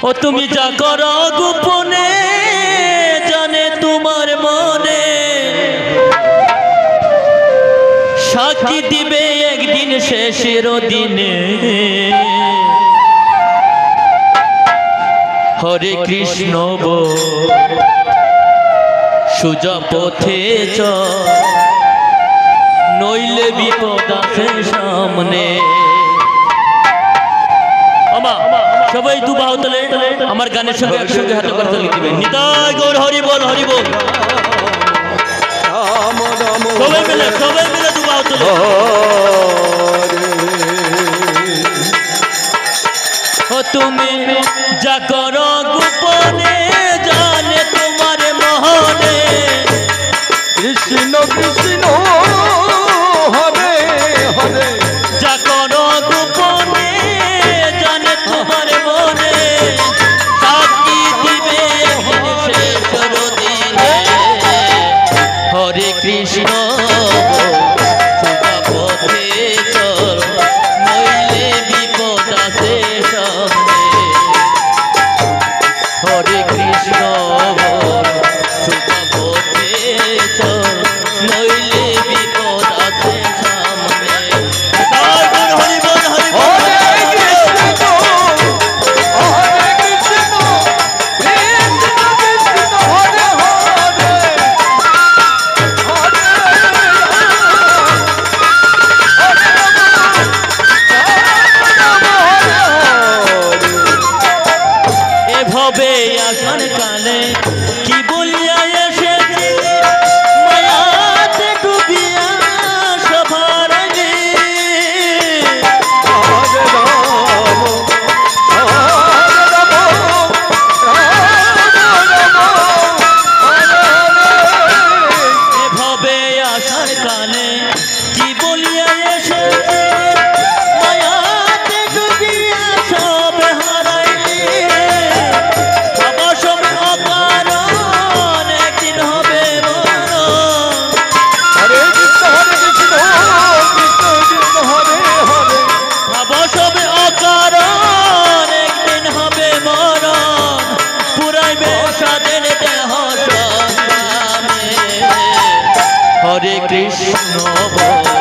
ও তুমি যা করো গোপনে জানে তোমার মনে, সাক্ষী দিবে একদিন শেষের দিনে। হরে কৃষ্ণ বল সোজা পথে চল, নইলে বিপদ আছে সামনে। সবাই দু বাহু তোলে আমার গানের সঙ্গে একসঙ্গে হাতে করে তালি দিবেন। নিতাই গৌর হরি বল হরি বল। সবাই মিলে দু বাহু তোলে। ও তুমি যা করো গোপনে জানে তোমার মোহনে, কৃষ্ণ কৃষ্ণ হরে হরে। যা করো গোপনে জানে তোমার মনে, সাক্ষী দিবে শেষের দিনে। হরে কৃষ্ণ সোজা পথে চল, নইলে বিপদ আছে সামনে। হরে কৃষ্ণ সোজা পথে চল, নইলে বিপদ আছে সামনে। হরি বল হরি বল। এভাবে আসার কালে কি বলিয়া এসেছি, মায়াতে ডুবিয়া সবার আগে। এভাবে আসার কালে কি বলিয়া এসেছি, মায়াতে ডুবিয়া সব হারাইলি। ভাবা সব অকারণ একদিন হবে মরণ। হরে কৃষ্ণ কৃষ্ণ কৃষ্ণ হরে হরে। ভাবা সব অকারণ একদিন হবে মরণ, পুরাইবে সাদের দেহ সংগ্রামে। হরে কৃষ্ণ বল